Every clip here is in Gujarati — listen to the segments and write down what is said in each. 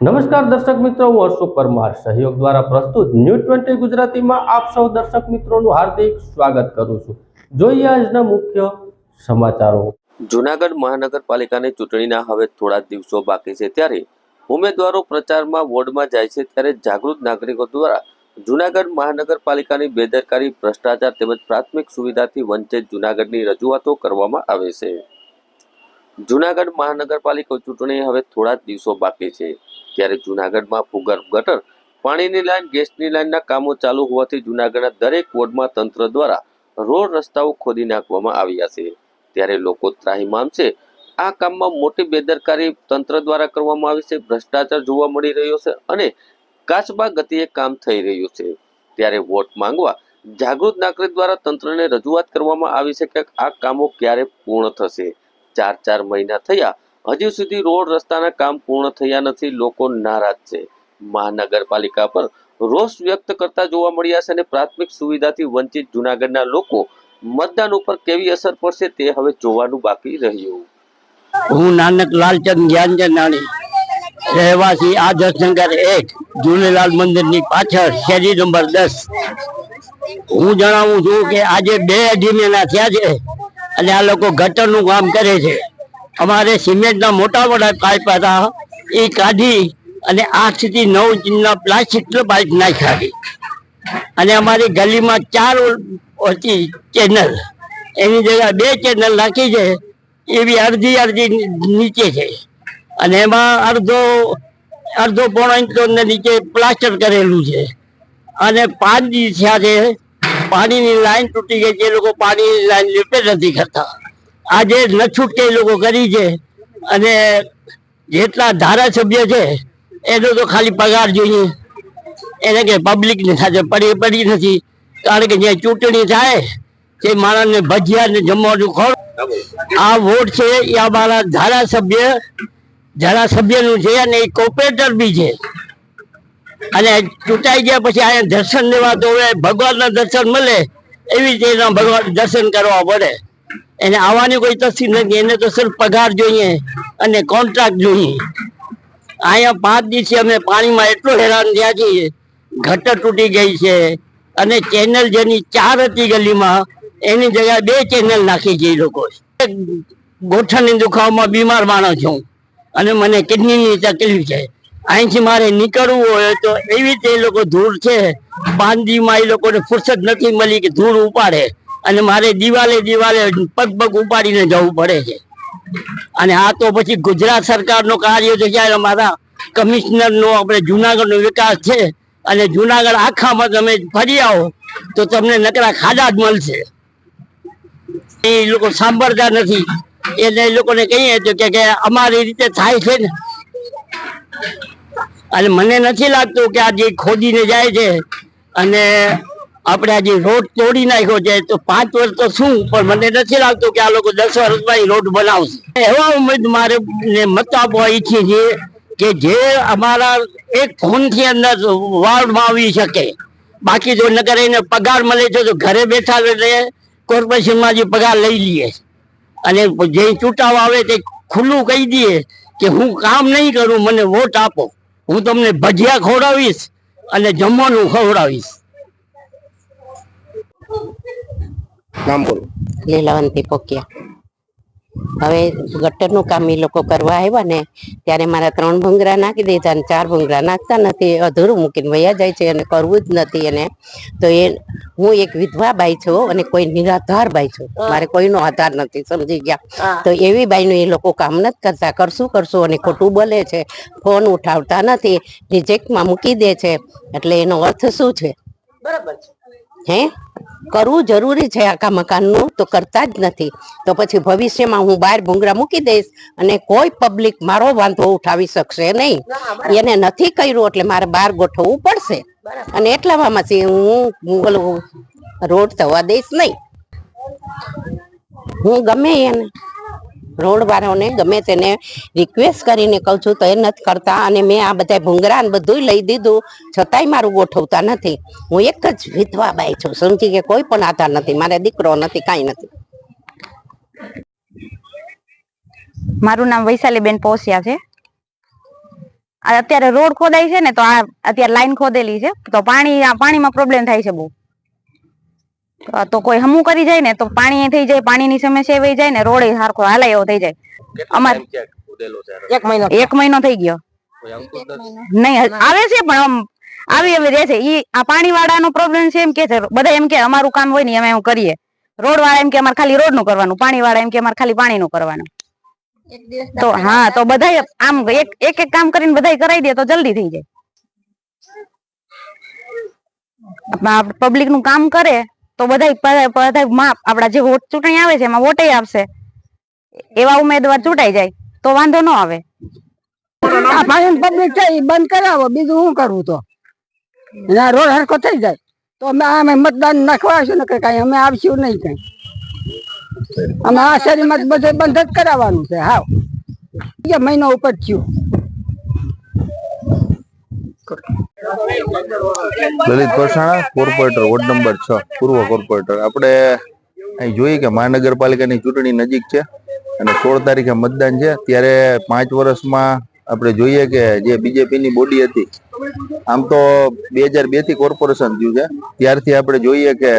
નમસ્કાર દર્શક મિત્રો, હું અશોક પરમાર સહયોગ દ્વારા પ્રસ્તુત ન્યૂઝ 20 ગુજરાતીમાં આપ સૌ દર્શક મિત્રોનું હાર્દિક સ્વાગત કરું છું। જોઈએ આજના મુખ્ય સમાચારો। જૂનાગઢ મહાનગરપાલિકાની ચૂંટણીના હવે થોડા દિવસો બાકી છે, ત્યારે ઉમેદવારો પ્રચારમાં વોર્ડમાં જાય છે, ત્યારે જાગૃત નાગરિકો દ્વારા જૂનાગઢ મહાનગરપાલિકાની બેદરકારી, ભ્રષ્ટાચાર તેમજ પ્રાથમિક સુવિધાથી વંચિત જૂનાગઢની રજૂઆતો કરવામાં આવે છે। જૂનાગઢ મહાનગરપાલિકા ચૂંટણી હવે થોડા દિવસો બાકી છે, ત્યારે જૂનાગઢમાં ભૂગર્ભ ગટર, પાણીની લાઈન, ગેસની લાઈનના કામો ચાલુ હોવાથી જૂનાગઢના દરેક વોર્ડમાં તંત્ર દ્વારા રોડ રસ્તાઓ ખોદી નાખવામાં આવ્યા છે, ત્યારે લોકો ત્રાહિમામ છે। આ કામમાં મોટી બેદરકારી તંત્ર દ્વારા કરવામાં આવી છે, ભ્રષ્ટાચાર જોવા મળી રહ્યો છે અને કાચબા ગતિએ કામ થઈ રહ્યું છે, ત્યારે વોટ માંગવા જાગૃત નાગરિક દ્વારા તંત્રને રજૂઆત કરવામાં આવી છે કે આ કામો ક્યારે પૂર્ણ થશે। 4 મહિના થયા, હજી સુધી રોડ રસ્તાના કામ પૂર્ણ થયા નથી। લોકો નારાજ છે, મહાનગરપાલિકા પર રોષ વ્યક્ત કરતા જોવા મળ્યા છે અને પ્રાથમિક સુવિધાથી વંચિત જૂનાગઢના લોકો મતદાન ઉપર કેવી અસર પડશે તે હવે જોવાનું બાકી રહ્યું। હું નાનક લાલચંદ જ્ઞાનચંદાણી, રહેવાસી આદર્શનગર 1, ઝૂલેલાલ મંદિરની પાછળ, શેરી નંબર 10। હું જણાવું છું કે આજે 2 મહિના થયા છે અને આ લોકો ગટરનું કામ કરે છે। અમારે સિમેન્ટના મોટા પાઇપ હતા, એ કાઢી અને 8 થી 9 ઇંચના પ્લાસ્ટિક પાઇપ નાખ્યા અને અમારી ગલીમાં 4 હતી ચેનલ, એની જગ્યાએ 2 ચેનલ નાખી છે, એવી અડધી નીચે છે અને એમાં અડધો પોણો ઇંચ નીચે પ્લાસ્ટર કરેલું છે અને 5 દિવસ થયા છે। પાણીની લાઈન તૂટી ગઈ છે, એ લોકો પાણીની લાઈન રિપેર નથી કરતા। આજે ન છૂટકે એ લોકો કરી છે અને જેટલા ધારાસભ્ય છે એનો તો ખાલી પગાર જોઈએ, એને કે પબ્લિકને સાથે પડી નથી, કારણ કે જ્યાં ચૂંટણી થાય તે માણસને ભજીયા ને જમવાનું ખોર। આ વોટ છે એ અમારા ધારાસભ્યનું છે અને એ કોર્પોરેટર બી છે અને ચૂંટાઈ ગયા પછી અહીંયા દર્શન લેવા તો હવે ભગવાનના દર્શન મળે એવી રીતે એના ભગવાન દર્શન કરવા પડે, એને આવવાની કોઈ તસ્વીર નથી, એને તો સિર્ફ પગાર જોઈએ અને કોન્ટ્રાક્ટ જોઈએ। અહીંયા 5 દિવસે અમે પાણીમાં એટલો હેરાન થયા છીએ, ગટર તૂટી ગઈ છે અને ચેનલ જેની 4 હતી ગલીમાં એની જગ્યાએ 2 ચેનલ નાખી છે એ લોકો। ગોઠણની દુખાવામાં બીમાર માણસ છું અને મને કિડનીની તકલીફ છે, અહીંથી મારે નીકળવું હોય તો એવી રીતે એ લોકો ધૂળ છે, 5 દિવસમાં એ લોકોને ફુરસત નથી મળી કે ધૂળ ઉપાડે અને મારે દિવાલે પગ ઉપાડીને જવું પડે છે। અને આ તો પછી ગુજરાત સરકારનો કાર્ય છે, જ્યારે અમારા કમિશનરનો આપણે જુનાગઢનો વિકાસ છે અને જુનાગઢ આખામાં તમે ફરી આવો તો તમને નકરા ખાડા જ મળશે। એ લોકો સાંભળતા નથી, એટલે એ લોકોને કહીએ તો કે અમારી રીતે થાય છે ને, અને મને નથી લાગતું કે આ જે ખોદીને જાય છે અને આપણે આજે રોડ તોડી નાખ્યો છે તો 5 વર્ષ તો શું, પણ મને નથી લાગતું કે આ લોકો 10 વર્ષમાં રોડ બનાવશે। એવા ઉમેદવારે મત આપવા ઈચ્છીએ છીએ કે જે અમારા એક ફોનથી અંદર વાર્ડમાં આવી શકે, બાકી જો નકર એને પગાર મળે છે તો ઘરે બેઠા કોર્પોરેશનમાં જે પગાર લઈ લઈએ અને જે ચૂંટાવા આવે તે ખુલ્લું કહી દઈએ કે હું કામ નહીં કરું, મને વોટ આપો, હું તમને ભજીયા ખવડાવીશ અને જમવાનું ખવડાવીશ। નામ બોલો। લીલાવંતી પોકિયા। હવે ગટરનું કામ એ લોકો કરવા આવ્યા ને ત્યારે મારા 3 ભૂંગરા નાખી દીધા અને 4 ભૂંગરા નાખતા નથી, અધૂરું મૂકીને વયા જાય છે અને કરવું જ નથી એને। તો હું એક વિધવા બાઈ છું અને કોઈ નિરાધાર બાઈ છું, મારે કોઈનો આધાર નથી, સમજી ગયા? તો એવી બાઈનું એ લોકો કામ નથી કરતા, કરશું અને ખોટું બોલે છે, ફોન ઉઠાવતા નથી, રિજેક્ટમાં મૂકી દે છે, એટલે એનો અર્થ શું છે? બરાબર છે, કરવું જરૂરી છે આખા મકાનનું, તો કરતા જ નથી। તો પછી ભવિષ્યમાં હું બહાર ભૂંગરા મૂકી દઈશ અને કોઈ પબ્લિક મારો વાંધો ઉઠાવી શકશે નહીં, એને નથી કર્યું એટલે મારે બહાર ગોઠવવું પડશે અને એટલામાં હું રોડ થવા દઈશ નહીં। હું ગમે એને રોડ વાળાને ગમે તેને રિક્વેસ્ટ કરીને કહું છું તો એ નથી કરતા અને મેં આ બધા ભૂંગરા ને બધું લઈ દીધું છતાંય મારું ગોઠવતા નથી। હું એક જ વિધવા બાઈ છું, સમજી કે કોઈ પણ આધાર નથી, મારે દીકરો નથી, કાંઈ નથી। મારું નામ વૈશાલીબેન પોસિયા છે। અત્યારે રોડ ખોદાય છે ને, તો આ અત્યારે લાઈન ખોદેલી છે, તો પાણીમાં પ્રોબ્લેમ થાય છે બહુ. તો કોઈ હમું કરી જાય ને તો પાણી થઈ જાય, પાણીની સમસ્યા વહી જાય ને, રોડ સરખો હાલાય એવો થઈ જાય. અમારે 1 મહિનો થઈ ગયો. નહીં આવે છે પણ આમ આવી રહે છે. ઈ આ પાણી વાળાનો પ્રોબ્લેમ છે એમ કે છે બધા, એમ કે અમારું કામ હોય ને અમે એવું કરીએ. રોડ વાળા એમ કે અમારે ખાલી રોડ નું કરવાનું, પાણી વાળા એમ કે અમારે ખાલી પાણી નું કરવાનું. તો હા, તો બધા આમ એક કામ કરીને બધા કરાવી દે તો જલ્દી થઈ જાય. પબ્લિક નું કામ કરે તો બધા આપડા જે વોટ ચૂંટણી આવે છે એમાં વોટે આપશે, એવા ઉમેદવાર ચૂંટાઈ જાય તો વાંધો ન આવે. પબ્લિક છે એ બંધ કરાવો, બીજું શું કરવું? તો રોડ હરખો થઈ જાય તો અમે મતદાન નાખવા આવશું ને કઈ અમે આવશું નહીં કઈ. અમે આ શેરીમાં બધે બંધ જ કરાવવાનું છે. હાવ મહિનો ઉપર થયો. Lalit Parsana, corporator, ward number 6, પૂર્વ કોર્પોરેટર. આપણે અહીં જોઈએ કે મહાનગરપાલિકાની ચૂંટણી નજીક છે અને 16 તારીખે મતદાન છે. ત્યારે 5 વર્ષમાં આપણે જોઈએ કે જે બીજેપીની બોડી હતી, આમ તો 2002 થી કોર્પોરેશન થયું છે, ત્યારથી આપણે જોઈએ કે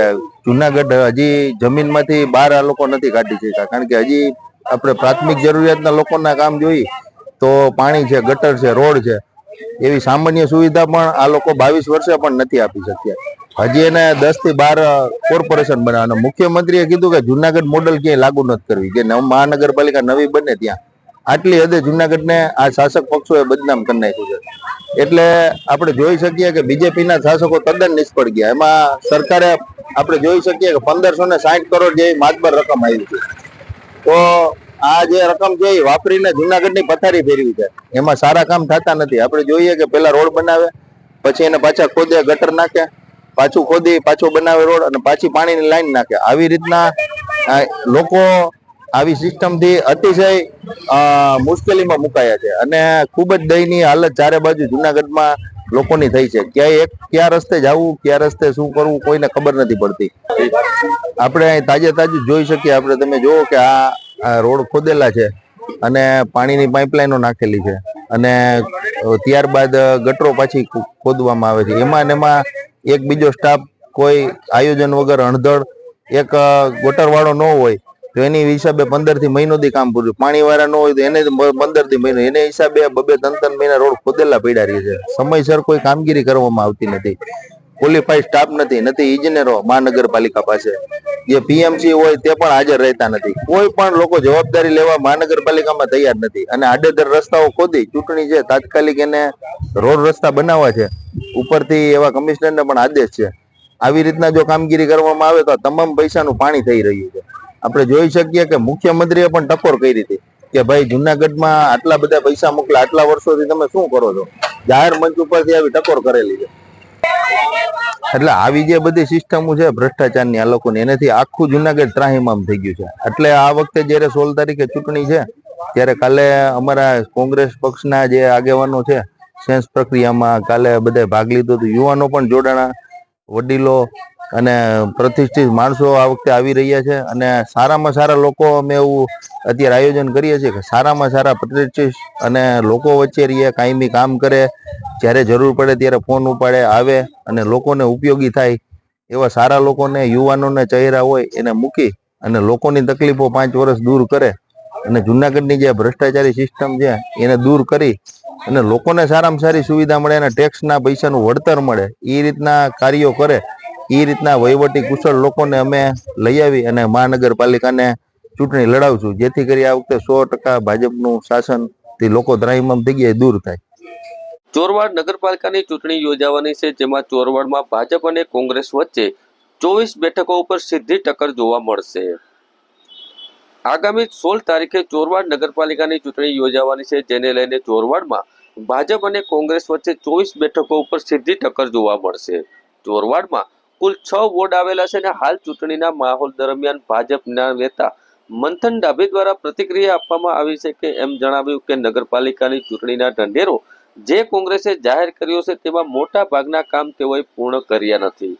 જુનાગઢ હજી જમીનમાંથી બહાર આ લોકો નથી કાઢી શક્યા. કારણ કે હજી આપણે પ્રાથમિક જરૂરિયાતના લોકોના કામ જોઈએ તો પાણી છે, ગટર છે, રોડ છે, એવી સામાન્ય સુવિધા પણ આ લોકો 22 વર્ષે પણ નથી આપી શક્યા. હજી એને 10 થી 12 કોર્પોરેશન બનાવવાના. મુખ્યમંત્રીએ કીધું કે જુનાગઢ મોડલ ક્યાંય લાગુ નથી કરવી, કે મહાનગરપાલિકા નવી બને ત્યાં. આટલી હદે જુનાગઢને આ શાસક પક્ષોએ બદનામ કરી નાખ્યું છે. એટલે આપણે જોઈ શકીએ કે બીજેપીના શાસકો તદ્દન નિષ્ફળ ગયા. એમાં સરકારે આપણે જોઈ શકીએ કે 1560 કરોડ જેવી માતબર રકમ આવી છે. તો આ જે રકમ છે એ વાપરીને જુનાગઢની પથારી ફેરવી છે. એમાં સારા કામ થતા નથી. આપણે જોઈએ કે પેલા રોડ બનાવે, પછી એને પાછા ખોદે, ગટર નાખે, પાછું ખોદી પાછો બનાવે રોડ, અને પાછી પાણીની લાઈન નાખે. આવી રીતના લોકો આવી સિસ્ટમથી અતિશય મુશ્કેલીમાં મુકાયા છે અને ખૂબ જ દયનીય હાલત ચારે બાજુ જુનાગઢમાં લોકોની થઈ છે. ક્યાં રસ્તે જવું, ક્યાં રસ્તે શું કરવું, કોઈને ખબર નથી પડતી. આપણે અહીં તાજું જોઈ શકીએ. આપણે તમે જુઓ કે આ રોડ ખોદેલા છે અને પાણીની પાઇપલાઈનો નાખેલી છે, અને ત્યારબાદ ગટરો પાછી ખોદવામાં આવે છે. એમાં એક બીજો સ્ટાફ કોઈ આયોજન વગર અણધડ એક ગટર વાળો ન હોય તો એની હિસાબે 15 થી મહિનો દી કામ પૂરું. પાણી વાળા ન હોય તો એને 15 થી મહિનો, એને હિસાબે 2-3 મહિના રોડ ખોદેલા પડ્યા રહે છે. સમયસર કોઈ કામગીરી કરવામાં આવતી નથી. ક્વોલિફાઈડ સ્ટાફ નથી ઇજનેરો મહાનગરપાલિકા પાસે. જે પીએમસી હોય તે પણ હાજર રહેતા નથી. કોઈ પણ લોકો જવાબદારી લેવા મહાનગરપાલિકામાં તૈયાર નથી. અને આડેધડ રસ્તાઓ ખોદી, ચૂંટણી છે, તાત્કાલિક એને રોડ રસ્તા બનાવવા છે, ઉપરથી એવા કમિશનરને પણ આદેશ છે. આવી રીતના જો કામગીરી કરવામાં આવે તો તમામ પૈસાનું પાણી થઈ રહ્યું છે. આપણે જોઈ શકીએ કે મુખ્યમંત્રીએ પણ ટકોર કરી હતી કે ભાઈ જુનાગઢમાં આટલા બધા પૈસા મોકલા, આટલા વર્ષોથી તમે શું કરો છો? જાહેર મંચ ઉપરથી આવી ટકોર કરેલી છે. એટલે આવી જે બધી સિસ્ટમો છે ભ્રષ્ટાચારની આ લોકોની, એનાથી આખું જુનાગઢ ત્રાહિમામ થઈ ગયું છે. એટલે આ વખતે જયારે 16 તારીખે ચૂંટણી છે, ત્યારે કાલે અમારા કોંગ્રેસ પક્ષના જે આગેવાનો છે સેન્સ પ્રક્રિયામાં કાલે બધા ભાગ લીધો હતો. યુવાનો પણ જોડાણા, વડીલો અને પ્રતિષ્ઠિત માણસો આ વખતે આવી રહ્યા છે. અને સારામાં સારા લોકો અમે એવું અત્યારે આયોજન કરીએ છીએ કે સારામાં સારા પ્રતિષ્ઠિત અને લોકો વચ્ચે રહીએ, કાયમી કામ કરે, જ્યારે જરૂર પડે ત્યારે ફોન ઉપાડે, આવે અને લોકોને ઉપયોગી થાય એવા સારા લોકોને, યુવાનોને ચહેરા હોય એને મૂકી અને લોકોની તકલીફો 5 વર્ષ દૂર કરે અને જુનાગઢની જે ભ્રષ્ટાચારી સિસ્ટમ છે એને દૂર કરી અને લોકોને સારામાં સારી સુવિધા મળે અને ટેક્સના પૈસાનું વળતર મળે, એ રીતના કાર્યો કરે. એ રીતના વહીવટી કુશળ લોકોને અમે લઈ આવી અને મહાનગરપાલિકાને ચૂંટણી લડાવશું, જેથી કરી આ વખતે 100% ભાજપનું શાસનથી લોકો ત્રાહિમામ થઈ ગયા દૂર થાય. ચોરવાડ નગરપાલિકાની ચૂંટણી યોજાવાની છે, જેમાં ચોરવાડમાં ભાજપ અને કોંગ્રેસ વચ્ચે 24 બેઠકો ઉપર સીધી ટક્કર જોવા મળશે. આગામી 16 તારીખે ચોરવાડ નગરપાલિકાની ચૂંટણી યોજાવાની છે, જેને લઈને ચોરવાડમાં ભાજપ અને કોંગ્રેસ વચ્ચે 24 બેઠકો ઉપર સીધી ટક્કર જોવા મળશે. ચોરવાડમાં કુલ 6 વોર્ડ આવેલા છે અને હાલ ચૂંટણીના માહોલ દરમિયાન ભાજપના નેતા મંથન ડાભી દ્વારા પ્રતિક્રિયા આપવામાં આવી છે કે એમ જણાવ્યું કે નગરપાલિકાની ચૂંટણીના ઢંઢેરો જે કોંગ્રેસે જાહેર કર્યો છે તેમાં મોટા ભાગના કામ તેઓએ પૂર્ણ કર્યા નથી.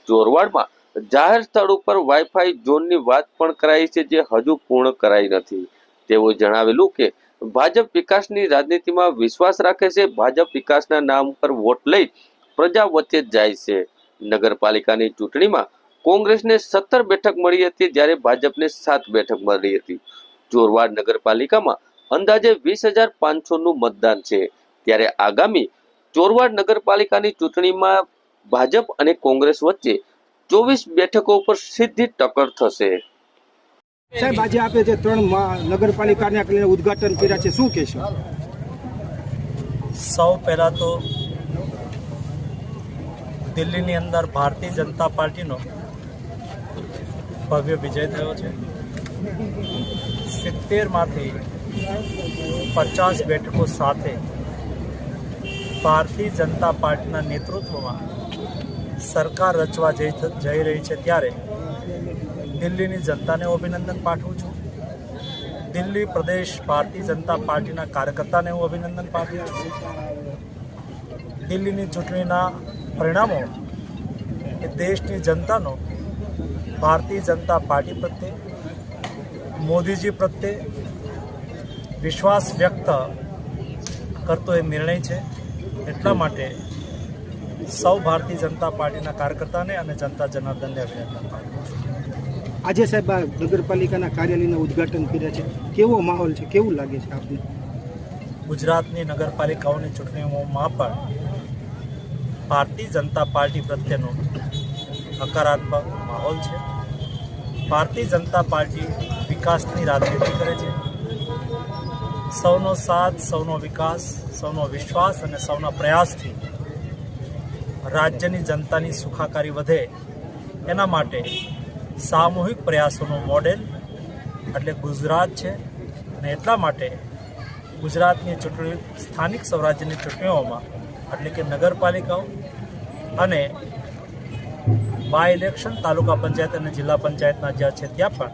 ચોરવાડમાં જાહેર સ્થળ ઉપર વાઈફાઈ ઝોનની વાત પણ કરાઈ છે, જે હજુ પૂર્ણ કરાઈ નથી. તેઓએ જણાવેલું કે ભાજપ વિકાસની રાજનીતિમાં વિશ્વાસ રાખે છે. ભાજપ વિકાસના નામ પર વોટ લઈ પ્રજા વચ્ચે જાય છે. નગરપાલિકાની ચૂંટણીમાં કોંગ્રેસને 17 બેઠક મળી હતી, જ્યારે ભાજપને 7 બેઠક મળી હતી. ચોરવાડ નગરપાલિકામાં અંદાજે 20,500નું મતદાન છે, ત્યારે આગામી ચોરવાડ નગરપાલિકાની ચૂંટણીમાં ભાજપ અને કોંગ્રેસ વચ્ચે 24 બેઠકો પર સીધી ટક્કર થશે. સાહેબ, આજે આપે જે 3 નગરપાલિકાને લઈને ઉદ્ઘાટન કર્યા છે, શું કહેશો? સૌ પહેલાં તો દિલ્હીની અંદર ભારતીય જનતા પાર્ટીનો ભવ્ય વિજય થયો છે. 70માંથી 50 બેઠકો સાથે ભારતીય જનતા પાર્ટીના નેતૃત્વમાં સરકાર રચવા જઈ રહી છે, ત્યારે દિલ્હીની જનતાને અભિનંદન પાઠવું છું. દિલ્હી પ્રદેશ ભારતીય જનતા પાર્ટીના કાર્યકર્તાને હું અભિનંદન પાઠવું છું. દિલ્હીની ચૂંટણીના પરિણામો એ દેશની જનતાનો ભારતીય જનતા પાર્ટી પ્રત્યે, મોદીજી પ્રત્યે વિશ્વાસ વ્યક્ત કરતો એ નિર્ણય છે. એટલા માટે સૌ ભારતીય જનતા પાર્ટીના કાર્યકર્તાને અને જનતા જનાર્દનને અભિનંદન પાઠવું છું. આજે સાહેબ આ નગરપાલિકાના કાર્યાલયના ઉદ્ઘાટન કર્યા છે, કેવો માહોલ છે, કેવું લાગે છે આપને? ગુજરાતની નગરપાલિકાઓની ચૂંટણીઓમાં પણ ભારતીય જનતા પાર્ટી પ્રત્યેનો હકારાત્મક માહોલ છે. ભારતીય જનતા પાર્ટી વિકાસની રાજનીતિ કરે છે. સૌનો સાથ, સૌનો વિકાસ, સૌનો વિશ્વાસ અને સૌના પ્રયાસથી રાજ્યની જનતાની સુખાકારી વધે, એના માટે સામૂહિક પ્રયાસોનું મોડેલ એટલે ગુજરાત છે. અને એટલા માટે ગુજરાતની ચૂંટણી, સ્થાનિક સ્વરાજ્યની ચૂંટણીઓમાં એટલે કે નગરપાલિકાઓ અને બાય ઇલેક્શન, તાલુકા પંચાયત અને જિલ્લા પંચાયતના જ્યાં છે ત્યાં પણ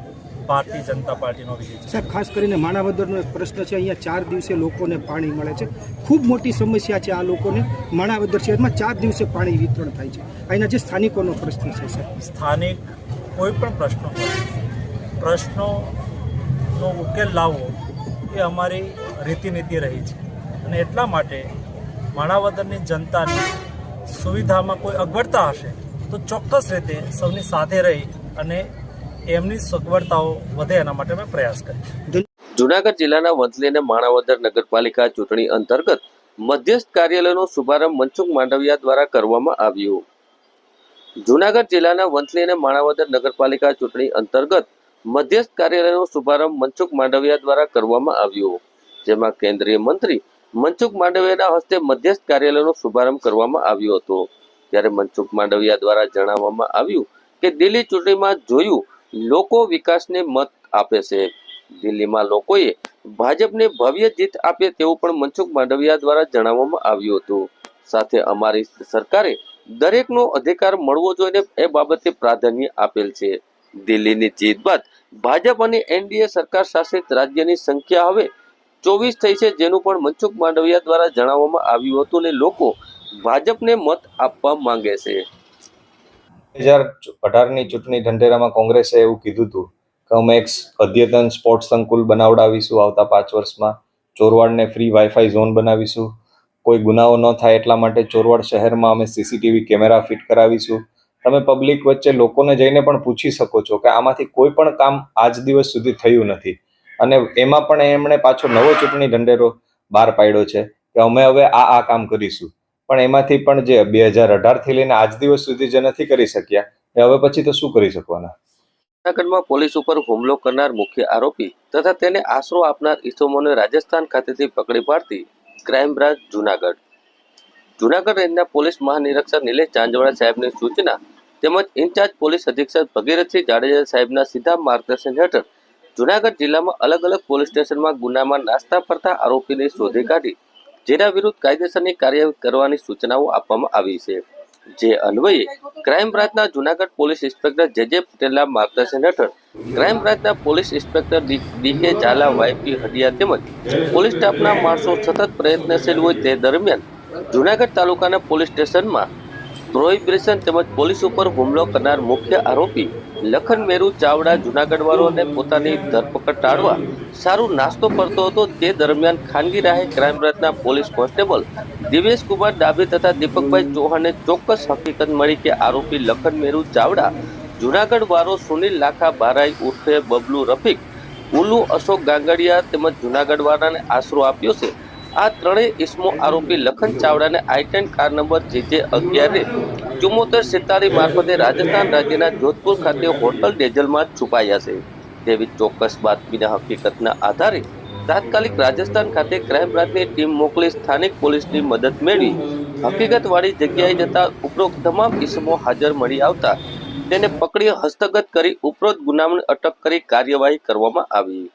ભારતીય જનતા પાર્ટીનો વિજય છે. સાહેબ, ખાસ કરીને માણાવદરનો એક પ્રશ્ન છે, અહીંયા 4 દિવસે લોકોને પાણી મળે છે, ખૂબ મોટી સમસ્યા છે આ લોકોને. માણાવદર શહેરમાં 4 દિવસે પાણી વિતરણ થાય છે, અહીંના જે સ્થાનિકોનો પ્રશ્ન છે. સાહેબ, સ્થાનિક કોઈ પણ પ્રશ્નોનો ઉકેલ લાવવો એ અમારી રીતિનીતિ રહી છે. અને એટલા માટે માણાવદરની જનતાની સુવિધામાં કોઈ અગવડતા હશે તો ચોક્કસ રીતે સૌની સાથે રહી અને એમની સગવડતાઓ વધે એના માટે અમે પ્રયાસ કરીશું. જૂનાગઢ જિલ્લાના વંથલી અને માણાવદર નગરપાલિકા ચૂંટણી અંતર્ગત મધ્યસ્થ કાર્યાલયનો શુભારંભ મનસુખ માંડવિયા દ્વારા કરવામાં આવ્યો. જૂનાગઢ જિલ્લાના વંથલી અને માણાવદર નગરપાલિકા ચૂંટણી અંતર્ગત મધ્યસ્થ કાર્યાલયનો શુભારંભ મનસુખ માંડવિયા દ્વારા કરવામાં આવ્યો, જેમાં કેન્દ્રીય મંત્રી મનસુખ માંડવિયાના હસ્તે મધ્યસ્થ કાર્યાલયનો શુભારંભ કરવામાં આવ્યો હતો. ત્યારે મનસુખ માંડવિયા દ્વારા જણાવવામાં આવ્યું કે દિલ્હી ચૂંટણીમાં જોયું લોકો વિકાસને મત આપે છે. દિલ્હીમાં લોકોએ ભાજપને ભવ્ય જીત આપે તેવું પણ મનસુખ માંડવિયા દ્વારા જણાવવામાં આવ્યું હતું. સાથે અમારી સરકારે દરેકનો અધિકાર મળવો જોઈએ એ બાબતે પ્રાધાન્ય આપેલ છે. દિલ્હીની જીત બાદ ભાજપ અને એનડીએ સરકાર શાસિત રાજ્યની સંખ્યા હવે 24 થઈ છે, જેનું પણ મનસુખ માંડવિયા દ્વારા જણાવવામાં આવ્યું હતું. ને લોકો ભાજપને મત આપવા માંગે છે. 2018ની ચૂંટણી ઢંઢેરામાં કોંગ્રેસે એવું કીધું હતું કે અમે એક અદ્યતન સ્પોર્ટ્સ સંકુલ બનાવડાવીશું આવતા 5 વર્ષમાં, ચોરવાડને ફ્રી વાઈફાઈ ઝોન બનાવીશું, કોઈ ગુનાઓ ન થાય એટલા માટે ચોરવાડ શહેરમાં અમે સીસીટીવી કેમેરા ફિટ કરાવીશું. તમે પબ્લિક વચ્ચે લોકોને જઈને પણ પૂછી શકો છો કે આમાંથી કોઈ પણ કામ આજ દિવસ સુધી થયું નથી. અને એમાં પણ એમણે પાછો નવો ચૂંટણી ઢંઢેરો બહાર પાડ્યો છે કે અમે હવે આ કામ કરીશું. પણ એમાંથી પણ જે 2018થી લઈને આજ દિવસ સુધી જે નથી કરી શક્યા એ હવે પછી તો શું કરી શકવાના? જૂનાગઢમાં પોલીસ ઉપર હુમલો કરનાર મુખ્ય આરોપી તથા તેને આશરો આપનાર ઈસમોને રાજસ્થાન ખાતેથી પકડી પાડતી ક્રાઇમ બ્રાન્ચ જૂનાગઢ રેન્જના પોલીસ મહાનિરીક્ષક નિલેશ ચાંદવાડા સાહેબની સૂચના તેમજ ઇન્ચાર્જ પોલીસ અધિક્ષક ભગીરથસિંહ જાડેજા સાહેબના સીધા માર્ગદર્શન હેઠળ જૂનાગઢ જિલ્લામાં અલગ અલગ પોલીસ સ્ટેશનમાં ગુનામાં નાસ્તા ફરતા આરોપીને શોધી કાઢી જેના વિરુદ્ધ કાયદેસરની કાર્યવાહી કરવાની સૂચનાઓ આપવામાં આવી છે. જે અન્વયે ક્રાઇમ બ્રાન્ચના જૂનાગઢ પોલીસ ઇન્સ્પેક્ટર જે પટેલના માર્ગદર્શન હેઠળ ક્રાઇમ બ્રાન્ચના police inspector DK Zala, YP Hadiya તેમજ પોલીસ સ્ટાફના માણસો સતત પ્રયત્નશીલ હોય તે દરમિયાન જૂનાગઢ તાલુકાના પોલીસ સ્ટેશનમાં પ્રોહિબિશન તેમજ પોલીસ ઉપર હુમલો કરનાર મુખ્ય આરોપી લખન મેરુ ચાવડા જુનાગઢવાળોને પોતાની ધરપકડ ટાળવા સારું નાસ્તો કરતો હતો તે દરમિયાન ખાનગી રાહે ક્રાઇમ બ્રાન્ચના પોલીસ કોન્સ્ટેબલ દિવેશ કુમાર ડાબે તથા દીપકભાઈ ચૌહાણને ચોક્કસ હકીકત મળી કે આરોપી લખન મેરુ ચાવડા જુનાગઢ વાળો સુનિલ લાખા બારાઈ ઉર્ફે બબલુ રફીક ઉલ્લુ અશોક ગાંગડિયા તેમજ જુનાગઢ વાળાને આશરો આપ્યો છે। આ ત્રણેય ઇસમો આરોપી Lakhan ચાવડાને I-10 car number JJ117447 મારફતે રાજસ્થાન રાજ્યના જોધપુર ખાતે હોટલ ડેઝલમાં છુપાયા છે તેવી ચોક્કસ બાતમીના હકીકતના આધારે તાત્કાલિક રાજસ્થાન ખાતે ક્રાઇમ બ્રાન્ચની ટીમ મોકલી સ્થાનિક પોલીસની મદદ મેળવી હકીકતવાળી જગ્યાએ જતા ઉપરોક્ત તમામ ઇસમો હાજર મળી આવતા તેને પકડી હસ્તગત કરી ઉપરોક્ત ગુનામાં અટક કરી કાર્યવાહી કરવામાં આવી।